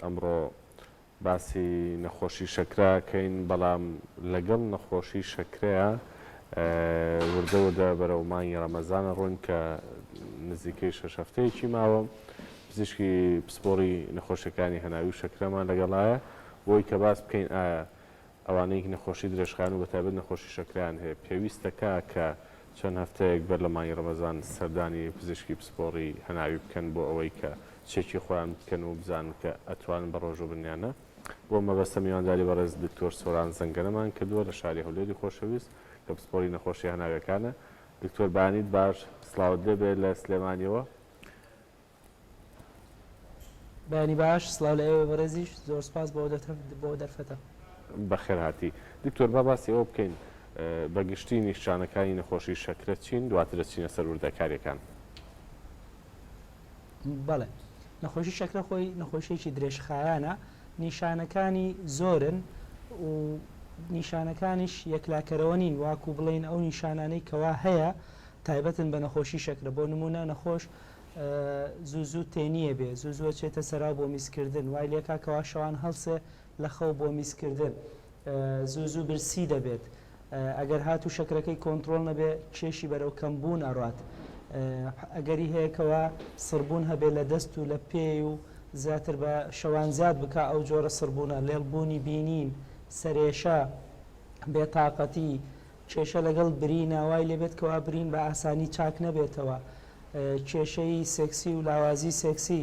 ئەمڕۆ باسی نەخۆشی شەکراکەین بەڵام لەگەڵ نەخۆشی شەکرەیە وردە وردە بەرەو مانگی ڕەمەزانە ڕوون کە نزیکەی شەش هەفتەیەکی ماوە پزیشکی پسپۆڕی نەخۆشیەکانی هەناوی و شەکرەمان لەگەڵایە بۆی کە باس بکەین ئایا ئەوانەی نەخۆشی درێژخایەن و بەتایبەت نەخۆشی شەکرەیان هەیە پێویستەکە کە چەند هەفتەیەک بەر لە مانگی ڕەمەزان سەردانی پزیشکی پسپۆڕی هەناوی بکەن بۆ ئەوەی کە چێکی خۆیان بکەن و بزانن کە ئەتوانن بە ڕۆژ و بنیانە بۆ مەبەستە میوانداری بەڕێز دکتۆر سۆران زەنگەرەمان کردووە لە شاری هەولێری خۆشەویست کە پسپۆڕی نەخۆشی هەناویەکانە. دکتۆر بانیت باش سڵاوت دەبێت لە سلێمانیەوە. بەنی باش سڵاو لە ئێوە بەڕێزیش زۆر سپاس بۆ دەرفەتە. بەخێر هاتی. دکتۆر با باسی ئەوە بکەین بەگشتی نیشانەکانی نەخۆشی شەکرە چین دواتر دەچینە سەر وردەکاریەکان. بەڵێ نەخۆشی شەکرە خۆی نەخۆشیێکی درێژخایانە نیشانەکانی زۆرن و نیشانەکانیش یەکلاکەرەوە نین واکو بڵێن ئەو نیشانانەی کەوا هەیە تایبەتن بە نەخۆشی شەکرە بۆ نمونە نەخۆش زوو تێنیە بێ زوو چێتە سەرا بۆ میسکردن وای لێکا کەوا شەوان هەڵسێ لە خەو بۆ میسکردن زوو برسی دەبێت ئەگەر هاتو شەکرەکەی کۆنتترۆل نەبێ کێشی بەرەو کەمبوون ئەڕات ئەگەری هەیەکەوە سربوون هەبێت لە دەست و لە پێی و زیاتر بە شەوان زیاد بکە ئەو جۆرە سربوونە لێڵبوونی بینین سەرێشە بێتاقەتی کێشە لەگەڵ برین ناوای لێبێت کەوا برین بە ئاسانی چاک نەبێتەوە کێشەی سێکسی و لاوازی سێکسی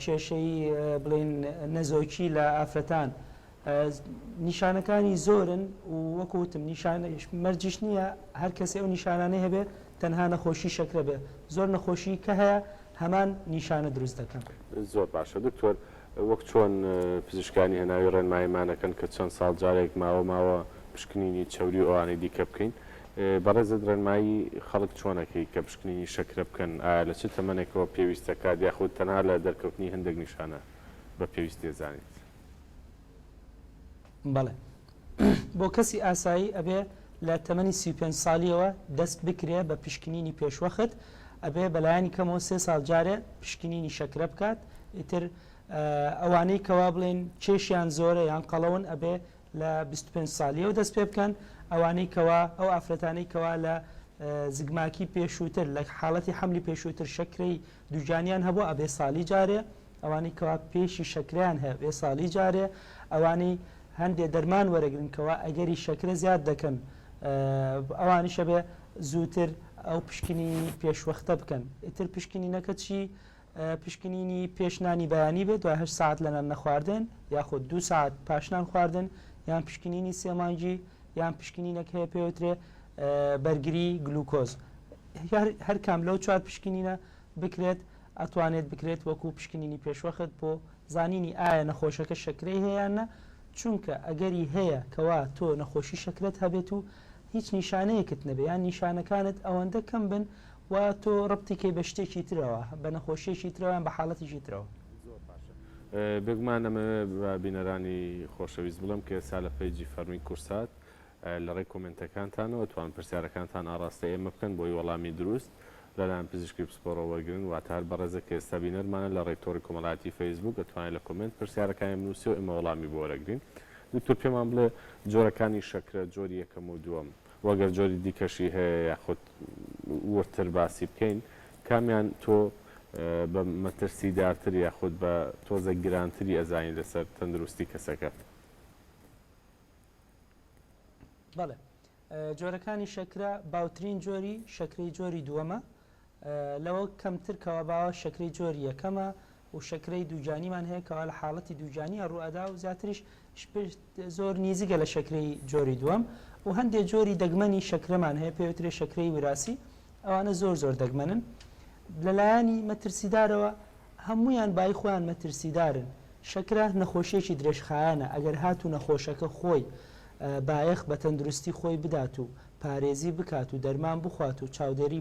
کێشەی بڵین نەزۆکی لە ئافرەتان نیشانەکانی زۆرن و وەکوتم مەرجش نییە هەر کەسێ ئەو نیشانانەی هەبێت تەنها نەخۆشی شەکرە بێ زۆر نەخۆشی کە هەیە هەمان نیشانە دروست دەکەن. زۆر باشە دکتۆر وەک چۆن پزیشکانی هەناوی ڕێنماییمانەکەن کە چەند ساڵ جارێک ماوە پشکنینی چەوری ئەوانەی دیکە بکەین بەڕێزت ڕێنمایی خەڵک چۆنەکەی کە پشکنینی شەکرە بکەن ئایا لە چ تەمەنێکەوە پێویستەکە یاخود تەنها لە دەرکەوتنی هەندێک نیشانە بە پێویست دێزانیت؟ بەڵێ بۆ کەسی ئاسایی ئەبێ لە تەمەنی 35 ساڵیەوە دەست بکرێ بە پشکنینی پێشوەخت ئەبێ بەلایانی کەمەوە 3 ساڵ جارێ پشکنینی شەکرە بکات ئیتر ئەوانەی کەوا بڵێن کێشیان زۆرە یان قەڵەون ئەبێ لە 25 ساڵیەوە دەست پێ بکەن ئەوانەی کەوا ئەو ئافرەتانەی کەوا لە زگماکی پێشووتر لە حاڵەتی حملی پێشووتر شەکرەی دووجانیان هەبوو ئەبێ ساڵی جارێ ئەوانەی کەوا پێشی شەکریان هەیە بێ ساڵی جارێ ئەوانەی هەندێک دەرمان وەرەگرنکەوە ئەگەری شەکرە زیاد دەکەن ئەوانیشە بێ زووتر ئەو پشکنی پێشوەختە بکەن ئیتر پشکنینەکە چی پشکنینی پێشنانی بەیانی بێت دوای 8 ساعت لەنان نەخواردن یاخود 2 ساعت پاشنان خواردن یان پشکنینی سێمانجی یان پشکنینەک هەیە پێوترێ بەرگری گلوکۆز هەر کام لەو 4 پشکنینە بکرێت ئەتوانێت بکرێت وەکو پشکنینی پێشوەخت بۆ زانینی ئایا نەخۆشەکە شەکرەی هەیەیانە چونکە ئەگەری هەیە کەوا تۆ نەخۆشی شەکرت هەبێت و هیچ نیشانەیەکت نەبێ یان نیشانەکانت ئەوەندە کەم بن و تۆ ڕبتیکەی بە شتێکی ترەوە بە نەخۆشیێکی ترەوەیان بە حاڵەتیشی ترەوە. بگومان ئەمە بە بینەرانی خۆشەویست بڵم کە ئێستا لە پەیجی فەرمی کورسات لە ڕێی کۆمنتەکانتانەوە توان پرسیارەکانتان ئاڕاستە ئێمە بکەن بۆی وەڵامی دروست لەلایەن پزیشکی پسپۆڕەوە وەرگرن واتە هەر بەڕێزە کە ئێستا بینەرمانە لە ڕێکتۆری کۆمەڵایەتی فەیسبوک دەتوانێت لە کۆمنت پرسیارەکانی بنووسی و ئێمە وەڵامی بۆ وەرەگرین. دکتۆر پێمان بڵێ جۆرەکانی شەکرە جۆری یەکەم و دووەم وەگەر جۆری دیکەشی هەیە یاخود ورتر باسی بکەین کامیان تۆ بە مەترسیدارتر یاخود بە تۆزە گرانتری ئەزانی لەسەر تەندروستی کەسەکە؟ بەڵێ جۆرەکانی شەکرە باوترین جۆری شەکرەی جۆری دووەمە لەوە کەمتر کەوا باوە شەکرەی جۆری یەکەمە و شەکرەی دووجانیمان هەیە کەوا لە حاڵەتی دووجانی ڕوئەدا و زیاتریش زۆر نزیکە لە شەکرەی جۆری دووەم و هەندێک جۆری دەگمەنی شەکرەمان هەیە پێوترێ شەکرەی وراسی ئەوانە زۆر دەگمەنن لەلایانی مەترسیدارەوە هەمویان بای خۆیان مەترسیدارن شەکرە نەخۆشیێکی درێژخایانە ئەگەر هاتو نەخۆشەکە خۆی بایەخ بە تەندروستی خۆی بدات و پارێزی بکات و دەرمان بخوات و چاودێری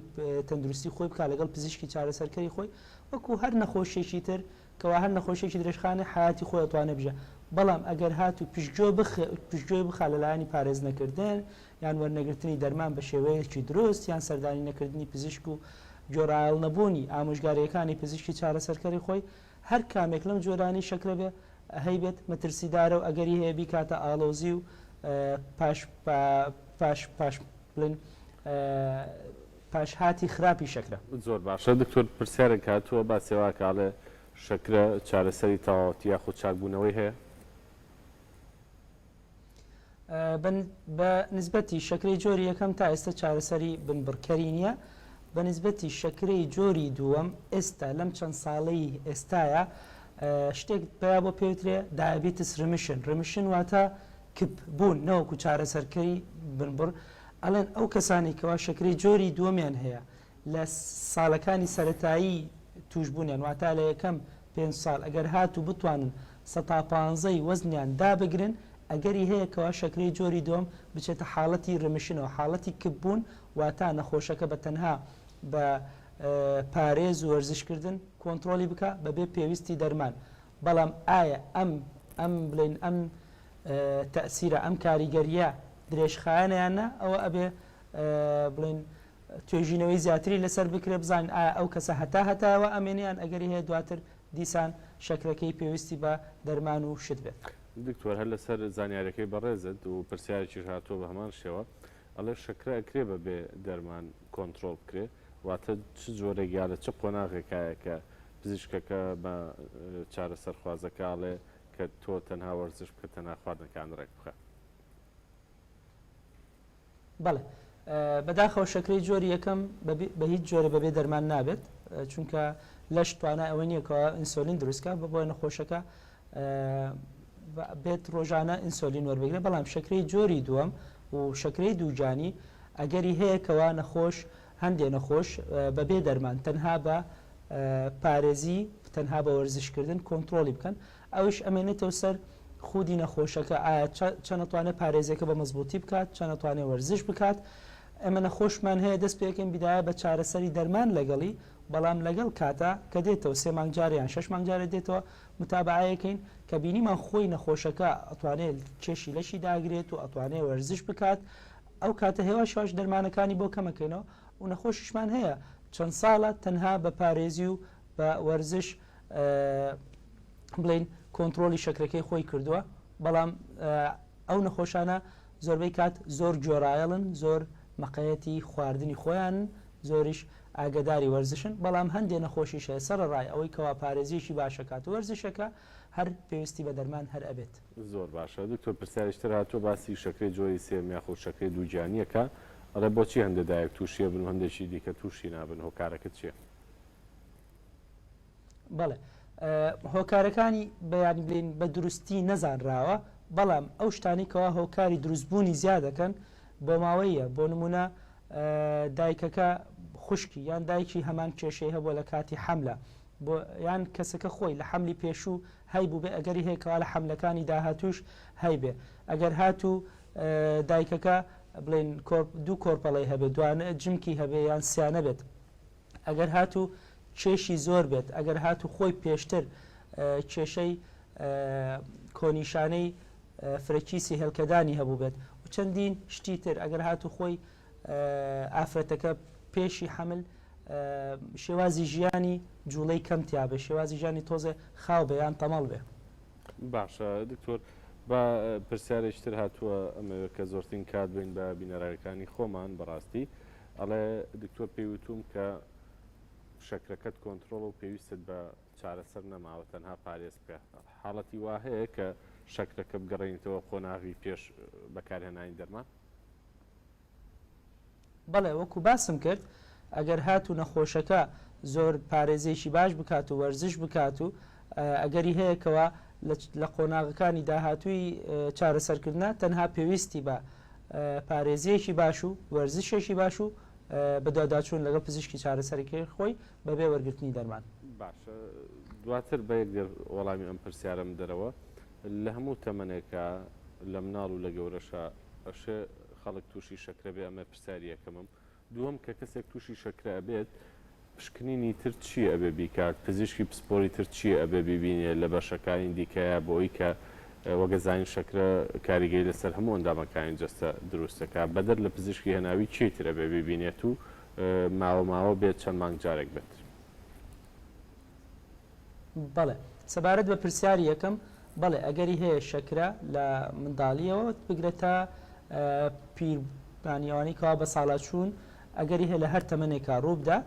تەندروستی خۆی بکات لەگەڵ پزیشکی چارەسەرکەری خۆی وەکو هەر نەخۆشیێکی تر کەوا هەر نەخۆشیێکی درێژخانە حیاتی خۆی ئەتوانێ بژە بەڵام ئەگەر هاتو پشتگوێ بخا لەلایانی پارێز نەکردن یان وەرنەگرتنی دەرمان بە شێوەیەکی دروست یان سەردانی نەکردنی پزیشک و جۆرایڵ نەبوونی ئامۆژگاریەکانی پزیشکی چارەسەرکەری خۆی هەر کامێک لەم جۆرانی شەکرە بێ هەیبێت مەترسیدارە و ئەگەری هەیە بیکاتە ئالۆزی و پاش بڵێن پاشهاتی خراپی شەکرە. زۆر باشە دکتۆر پرسیارێک هاتووە باسێواکڵێ شەکرە چارەسەری تەواوەتی یاخود چاکبوونەوەی هەیە؟ بە نسبەتی شەکرەی جۆری یەکەم تا ئێستا چارەسەری بنبڕکەری نییە. بە نسبەتی شەکرەی جۆری دووەم ئێستا لەم چەند ساڵەی ئێستاە شتێک بیا بۆ پێوترێ دایابێتس ڕمیشن واتە کپ بوون نەوەکو چارەسەرکەری بنبڕ. ئەڵێن ئەو کەسانی کەوا شەکرەی جۆری دووەمیان هەیە لە ساڵەکانی سەرەتایی توشببوونیان واتە لە یەکەم 5 ساڵ ئەگەر هاتو بتوانن 115 وەزنیان دابگرن ئەگەری هەیە کەوا شەکرەی جۆری دۆم بچێتە حاڵەتی ڕمیشنەوە حاڵەتی کببوون واتە نەخۆشەکە بە تەنها بە پارێز و وەرزشکردن کۆنتترۆلی بکە بەبێ پێویستی دەرمان. بەڵام ئایا ئەم بڵێن ئەم تەسیرە ئەم کاریگەریە درێژخایانیانە ئەوە ئەبێ بڵێن توێژینەوەی زیاتری لەسەر بکرێ بزانین ئایا ئەو کەسە هەتاوە ئەمێنیان ئەگەری هەیە دواتر دیسان شەکرەکەی پێویستی بە دەرمان و شت بێت. دکتۆر هەر لەسەر زانیارەکەی بەڕێزت و پرسیارێکی هاتووە بە هەمان شێوە ئەڵێ شەکرە ئەکرێ بەبێ دەرمان کۆنتترۆل بکرێ واتە چ جۆرەێک یا لە چ قۆناغێکایە کە پزیشکەکە بە چارەسەر خوازەکەڵێ کە تۆ تەنها وەرزش بکە تەنها خواردنەکان ڕێک بخە. بەڵێ بەداخەوە شەکرەی جۆری یەکەم بە هیچ جۆرە بەبێ دەرمان نابێت چونکە لەش توانە ئەوە نییەکەوە ئینسۆلین دروستکە بۆ نەخۆشەکە بێت ڕۆژانە ئینسۆلین وەربگرێت. بەڵام شەکرەی جۆری دووەم و شەکرەی دووجانی ئەگەری هەیەکەوە نەخۆش هەندێ نەخۆش بەبێ دەرمان تەنها بە پارێزی تەنها بە وەرزشکردن کۆنتترۆلی بکەن ئەوش ئەمێنێتەوە سەر خودی نەخۆشەکە ئایا چەنەتوانێت پارێزەکە بە مەزبوطی بکات چەنەتوانێت وەرزش بکات. ئەمە نەخۆشمان هەیە دەست پێکەین بیدایە بە چارەسەری دەرمان لەگەڵی بەڵام لەگەڵ کاتە کە دێتەوە 3 مانگجاریان 6 مانگجارە دێتەوە متابعەکەین کە بینیمان خۆی نەخۆشەکە ئەتوانێت کێشی لەشی داگرێت و ئەتوانێت وەرزش بکات ئەو کاتە هێوا شاش دەرمانەکانی بۆ کەمەکەینەوە و نەخۆشیشمان هەیە چەند ساڵە تەنها بە پارێزی و بە وەرزش بڵین کۆنتترۆلی شەکرەکەی خۆی کردووە. بەڵام ئەو نەخۆشانە زۆربەی کات زۆر جۆرایڵن زۆر مەقەیەتی خواردنی خۆیان زۆریش ئاگداری وەرزشن. بەڵام هەندێ نەخۆشیش هەیە سەرڕای ئەوەی کەوا پارێزیشی باشەکات و وەرزشەکە هەر پێویستی بە دەرمان هەر ئەبێت. زۆر باشە دکتۆر پرسیارشتر هاتووە باسی شەکرەی جۆری سێم یاخۆ شەکرەی دووجانیەکە ئەڵێ بۆچی هەندێدایەک تووشیە بن هەندێکی دیکە تووشی نابن هۆکارەکە چییە؟ بەڵێ هۆکارەکانی بەیانی بڵین بە دروستی نەزانراوە بەڵام ئەو شتانی کەوا هۆکاری دروستبوونی زیاد دەکەن بۆ ماوەیە بۆ نمونە دایکەکە خوشکی یان دایکی هەمان کێشەی هەبووە لە کاتی حەملە بۆ یان کەسەکە خۆی لە حەملی پێشوو هەیبوو بێ ئەگەری هەیەکەوە لە حەملەکانی داهاتوش هەیبێ ئەگەر هاتوو دایکەکە بڵێن دوو کۆرپەڵی هەبێت دوانە جمکی هەبێ یان سیانە بێت ئەگەر هاتوو کێشی زۆر بێت ئەگەر هاتوو خۆی پێشتر کێشەی کۆنیشانەی فرەکیسی هێلکەدانی هەبوو بێت و چەندین شتی تر ئەگەر هاتوو خۆی ئافرەتەکە پێشی حمل شێوازی ژیانی جوڵەی کەم تیاابێ شێوازی ژیانی تۆزێ خاو بێ یان تەمەڵ بێ. باشە دکتۆر بە پرسیارێکتر هاتووە ئەمە کە زۆرترین کات بین بە بینەرەکانی خۆمان بەڕاستی ئەڵێ دکتۆر پێیوتوم کە شەکرەکەت کۆنتترۆل و پێویستت بە چارەسەر نەماوە تەنها پارێز بکە حاڵەتی وا هەیە کە شەکرەکە بگەڕێنیتەوە قۆناغی پێش بەکارهێنانی دەرمان؟ بەڵێ وەکو باسم کرد ئەگەر هاتوو نەخۆشەکە زۆر پارێزێکی باش بکات و وەرزش بکات و ئەگەری هەیەکەوە لە قۆناغەکانی داهاتووی چارەسەرکردە تەنها پێویستی بە پارێزیەکی باش و وەرزشێکی باش و بەداداچوون لەگەڵ پزیشکی چارەسەرەکەی خۆی بەبێ وەرگرتنی دەرمان. باشە دواتر بە یەکدر وەڵامی ئەم پرسیارم دەرەوە لە هەموو تەمەنێکە لە مناڵ و لە گەورەشە ئەشێ خەڵک تووشی شەکرە بێ ئەمە پرسیاری یەکەمم دووەم کە کەسێک تووشی شەکرە ئەبێت پشکنینی تر چی ئەبێ بیکات پزیشکی پسپۆری تر چی ئەبێ ببینێ لە بەشەکانی دیکەیە بۆی کە وەگەزانین شەکرە کاریگەی لەسەر هەموو ئەندامەکانی جەستە دروستەکە بەدەر لە پزیشکی هەناوی چیتر ئەبێ ببینێت و ماوە بێت چەند مانگ جارێک بێت. بەڵێ سەبارەت بە پرسیاری یەکەم بەڵێ ئەگەری هەیە شەکرە لە منداڵیەوە بگرێتە پیرانیوانی کەوا بە ساڵات چوون ئەگەری هەیە لە هەر تەمەنێکا ڕووبدا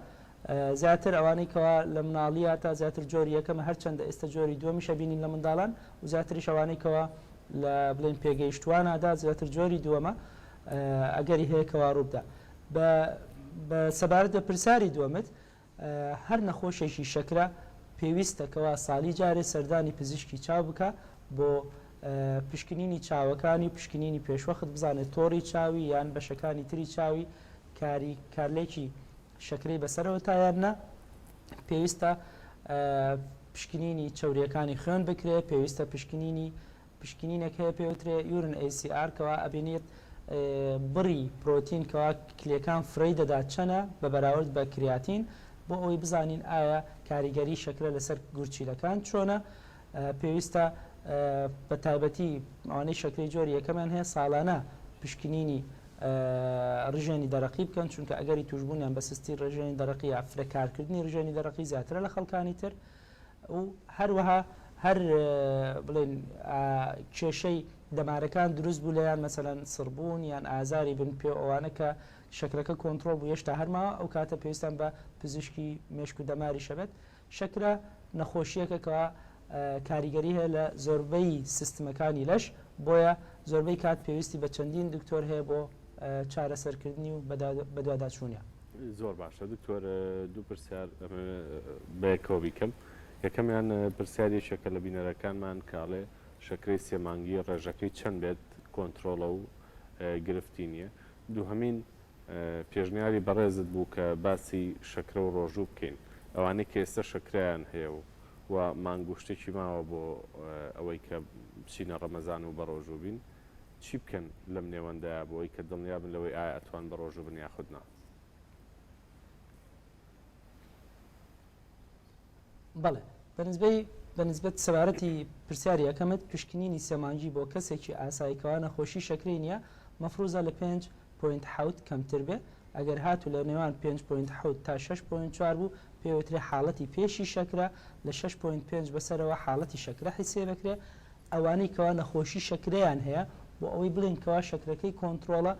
زیاتر ئەوانەی کەوا لە مناڵیە تا زیاتر جۆری یەکەمە هەرچەندە ئێستا جۆری دووەمیشە بینین لە منداڵان و زیاتریش ئەوانەی کەوا لە بڵێن پێگەیشتوانەدا زیاتر جۆری دووەمە ئەگەری هەیە کەوا ڕووبدا بە سەبارەت بە پرسیاری دووەمت هەر نەخۆشێکی شەکرە پێویستەکەوا ساڵی جارێ سەردانی پزیشکی چاو بکە بۆ پشکنینی چاوەکانی پشکنینی پێشوەخت بزانێت تۆڕی چاوی یان بەشەکانی تری چاوی کارلێکی شەکرەی بەسەرەوە تایان نە پێویستە پشکنینی چاوریەکانی خوێن بکرێت پێویستە پشکنینێک هەیە پێوترێ یورن ACR کەوا ئەبینێت بڕی پرۆتین کەوا کلێکان فڕی دەدات چەنە بە بەراورد بە کریاتین بۆ ئەوەی بزانین ئایا کاریگەری شەکرە لەسەر گورچیلەکان چۆنە پێویستە بە تایبەتی ئەوانەی شەکری جۆری یەکەمان هەیە ساڵانە پشکنینی ڕژێنی دەرەقی بکەن چونکە ئەگەری توشببوونیان بە سستی ڕژێنی دەرەقی یا فرەکارکردنی ڕژێنی دەرەقی زیاترە لە خەڵکانی تر و هەروەها هەر بڵێن کێشەی دەمارەکان دروست بوو لەیان مەسەلەن سڕبوون یان ئازاری بن پێ ئەوانە کە شەکرەکە کۆنتترۆل بوو هێشتا هەرماوە ئەو کاتە پێویستان بە پزیشکی مێشک و دەماری شەبێت شەکرە نەخۆشیەکەکەوە کاریگەری هەیە لە زۆربەی سیستمەکانی لەش بۆیە زۆربەی کات پێویستی بە چەندین دکتۆر هەیە بۆ چارەسەرکردنی و بەدواداچوونیە. زۆر باشە دکتۆر دوو پرسیار بەیەکەوە بیکەم یەکەمیان پرسیارێکێکە لە بینەرەکانمان کاڵێ شەکرەی سێمانگی ڕێژەکەی چەند بێت کۆنتترۆلە و گرفتی نییە دووهەمین پێشنیاری بەڕێزت بوو کە باسی شەکرە و ڕۆژوو بکەین ئەوانەی کە ئێستا شەکرایان هەیە و مانگوشتێکی ماوە بۆ ئەوەی کە بچینە ڕەمەزان و بە ڕۆژوو بین چی بکەن لەم نێوەندایە بۆ ئەوی کە دڵنیا بن لەوەی ئایا ئەتوان بە ڕۆژوو بن یاخود نا بەڵێ بەنسبەت سەبارەتی پرسیاری یەکەمت پشکنینی سێمانجی بۆ کەسێکی ئاساییکەوە نەخۆشی شەکرەی نییە مەفروزە لە 5.7 کەمتر بێ ئەگەر هاتو لە نێوان 5.7 تا 6.4 بوو پێوترێ حاڵەتی پێشی شەکرە لە 6.5 بەسەرەوە حاڵەتی شەکرە حیسێ بکرێ ئەوانەی کەوا نەخۆشی شەکرەیان هەیە بۆ ئەوەی بڵێن کەوا شەکرەکەی کۆنتترۆلە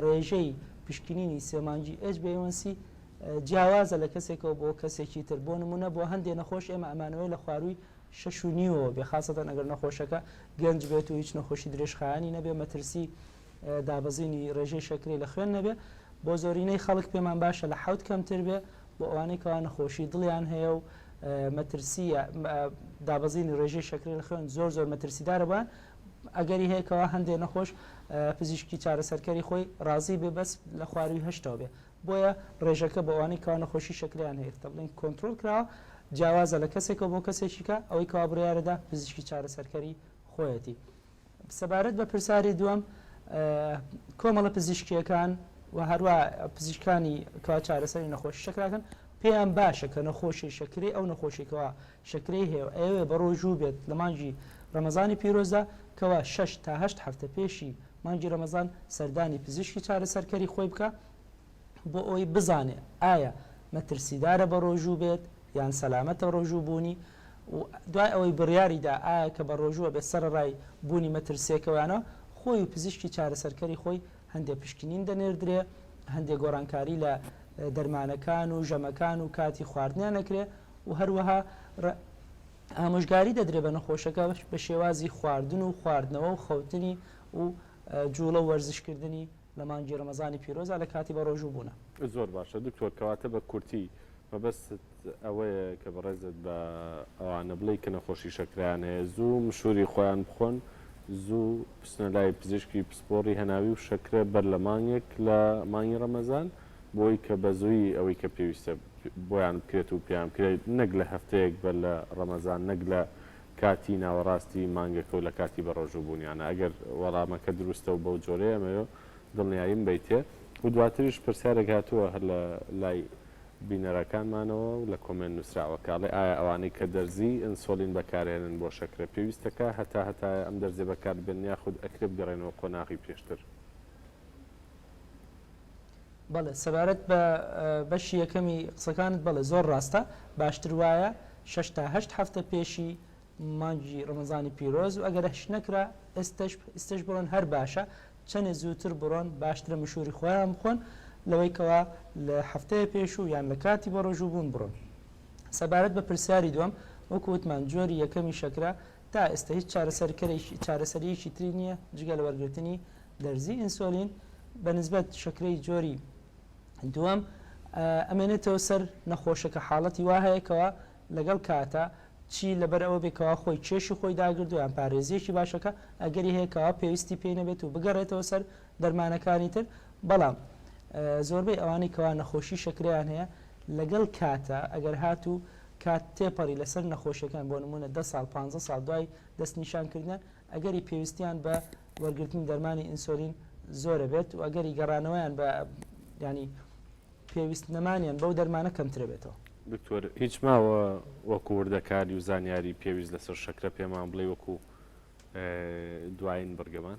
ڕێژەی پشکنینی سێمانجی HbA1c جیاوازە لە کەسێکەوە بۆ کەسێکی تر بۆ نمونە بۆ هەندێک نەخۆش ئێمە ئەمانەوەی لە خواروی 6.5ەوە بێ خاستەن ئەگەر نەخۆشەکە گەنج بێت و هیچ نەخۆشی درێژخایانی نەبێ مەترسی دابەزینی ڕێژەی شەکری لە خوێن نەبێ بۆ زۆرینەی خەڵک پێمان باشە لە 7 کەمتر بێ بۆ ئەوانەی کەوا نەخۆشی دڵیان هەیە و مەترسی دابەزینی ڕێژەی شەکری لە خوێن زۆر مەترسیدارە بووان ئەگەری هەیەکەوە هەندێک نەخۆش پزیشکی چارەسەرکەری خۆی ڕازی بێ بەس لە خواروی هەشتەوە بێ بۆیە ڕێژەکە بە ئەوانەی کەوا نەخۆشی شەکریان هەیە بڵین کۆنتترۆل کراوە جیاوازە لە کەسێکەوە بۆ کەسێکیکە ئەوەی کەوا بڕیارەدا پزیشکی چارەسەرکەری خۆیەتی سەبارەت بە پرسیاری دووەم کۆمەڵە پزیشکیەکان و هەروە پزیشکانی کەوا چارەسەری نەخۆشی شەکراکەن پێیان باشە کە نەخۆشی شەکرێ ئەو نەخۆشیکەوە شەکرەی هەیە ئەوێ بە ڕۆژوو بێت لە مانگی ڕەمەزانی پیرۆزدا کەوا 6 تا 8 هەفتە پێشی مانگی ڕەمەزان سەردانی پزیشکی چارەسەرکەری خۆی بکە بۆ ئەوی بزانێ ئایا مەترسیدارە بە ڕۆژوو بێت یان سەلامەتە ڕۆژوو بوونی و دوای ئەوەی بڕیاریدا ئایا کە بە ڕۆژووە بێت سەرڕای بوونی مەترسیەکەوانە خۆی و پزیشکی چارەسەرکەری خۆی هەندێک پشکنین دەنێردرێ هەندێک گۆڕانکاری لە دەرمانەکان و ژەمەکان و کاتی خواردنیان نەکرێ و هەروەها ئامۆژگاری دەدرێ بە نەخۆشەکە بە شێوازی خواردن و خواردنەوە و خەوتنی و جوڵە و وەرزشکردنی لە مانگی ڕەمەزانی پیرۆزە لە کاتی بە ڕۆژوو بوونە زۆر باشە دکتۆر کەواتە بە کورتی مەبەست ئەوەیە کە بەڕێزت بە ئەوانە بڵێ کە نەخۆشی شەکرایان هەیە زوو مشوری خۆیان بخۆن زوو پستنە لای پزیشکی پسپۆڕی هەناوی و شەکرە بەر لە مانگێک لە مانگی ڕەمەزان بۆی کە بە زووی ئەوەی کە پێویستە بۆیان بکرێت و پێیان کرێت نەک لە هەفتەیەک بەر لە ڕەمەزان نەک لە کاتی ناوەڕاستی مانگەکە و لە کاتی بە ڕۆژوو بوونیانە ئەگەر وەڵامەکە دروستە و بەو جۆرەیە ئەمەوە دڵنیاییم بیتێ و دواتریش پرسیارێک هاتووە هەر لە لای بینەرەکانمانەوە و لە کۆمنت نووسراوە کاڵێ ئایا ئەوانەی کە دەرزی ئینسۆلین بەکارهێنن بۆ شەکرە پێویستەکە هەتا ئەم دەرزێ بەکار بێن یاخود ئەکرێ بگەڕێنەوە قۆناغی پێشتر بەڵێ سەبارەت بە بەشی یەکەمی قسەکانت بەڵێ زۆر ڕاستە باشتر وایە 6 تا 8 هەفتە پێشی مانگی ڕەمەزانی پیرۆز و ئەگەر هەش نەکرا ئێستش بڕۆن هەر باشە چەندێ زووتر بڕۆن باشترە مشوری خۆیان بخۆن لەوەی کەوا لە هەفتەیە پێش و یان لە کاتی بە ڕۆژوو بوون بڕۆن. سەبارەت بە پرسیاری دووەم وەکو وتمان جۆری یەکەمی شەکرە تا ئێستا هیچ چارەسەریەکی تری نییە جگە لە وەرگرتنی دەرزی ئینسۆلین بە نسبەت شەکرەی جۆری دووەم ئەمێنێتەوە سەر نەخۆشەکە حاڵەتی وا هەیەکەوە لەگەڵ کاتە چی لەبەر ئەوە بێکەوە خۆی چێشی خۆی داگردو یان پارێزیەکی باشەکە ئەگەری هەیەکەوە پێویستی پێی نەبێت و بگەڕێتەوە سەر دەرمانەکانی تر بەڵام زۆربەی ئەوانەی کەوا نەخۆشی شەکریان هەیە لەگەڵ کاتە ئەگەر هات و کات تێپەڕی لەسەر نەخۆشیەکان بۆ نمونە 10 ساڵ 15 ساڵ دوای دەست نیشانکردن ئەگەری پێویستیان بە وەرگرتنی دەرمانی ئینسۆلین زۆرە بێت و ئەگەری گەڕانەوەیان بە ینی پێویست نەمانیان بەو دەرمانە کەمترە بێتەوە. دکتۆر هیچ ماوە وەکو وردەکاری و زانیاری پێویست لەسەر شەکرە پێمان بڵێ وەکو دوایین بەرگەمان؟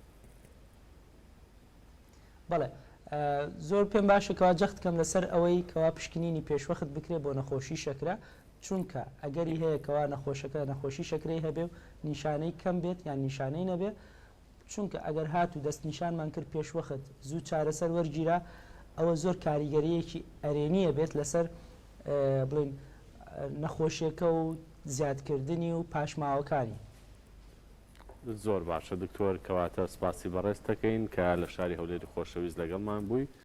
بەڵێ زۆر پێم باشەکەوا جەخت کەم لەسەر ئەوەی کەوا پشکنینی پێشوەخت بکرێت بۆ نەخۆشی شەکرە چونکە ئەگەری هەیە کەوا نەخۆشی شەکرەی هەبێ و نیشانەی کەم بێت یان نیشانەی نەبێ چونکە ئەگەر هات و دەست نیشانمان کرد پێشوەخت زوو چارەسەر وەرگیرا ئەوە زۆر کاریگەریەکی ئەرێنیە بێت لەسەر بڵین نەخۆشیەکە و زیادکردنی و پاشماوەکانی. زۆر باشە دکتۆر کەواتە سپاسی بەڕێز دەکەین کە لە شاری هەولێری خۆشەویست لەگەڵمان بووی.